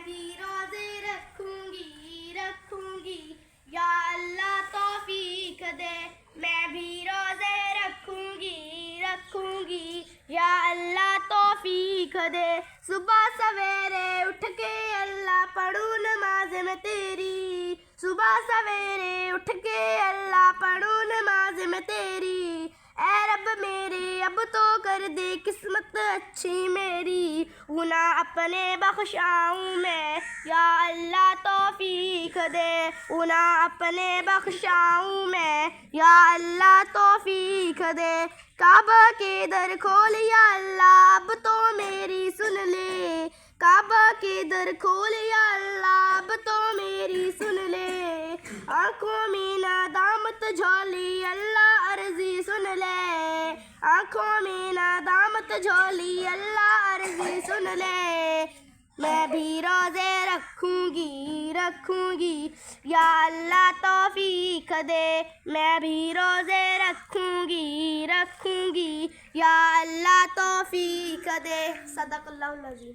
भी रोजे रखूंगी रखूंगी, या अल्लाह तौफीक दे। मैं भी रोजे रखूंगी रखूंगी, या अल्लाह तौफीक दे। सुबह सवेरे उठ के अल्लाह पढ़ूं नमाज में तेरी, सुबह सवेरे उठ के अल्लाह पढ़ूं नमाज में तेरी। ऐ रब मेरे अब तो कर दे किस्मत अच्छी मेरी, गुनाह अपने बख्शाऊं मैं, या अल्लाह तौफीक दे। गुनाह अपने बख्शाऊं मैं, या अल्लाह तौफीक दे। काबा के दर खोल या अल्लाह अब तो मेरी सुन ले, काबा के दर खोल या अल्लाह अब तो मेरी सुन ले। आंखों में नादामत झोली अल्लाह अर्जी सुन ले, आंखों में नादामत झोली अल्लाह अर्जी सुन ले। मैं भी रोजे रखूंगी रखूंगी, या अल्लाह तौफीक दे। मैं भी रोजे रखूंगी रखूंगी, या अल्लाह तौफीक दे। सदक़ल्लाहुल अज़ीम।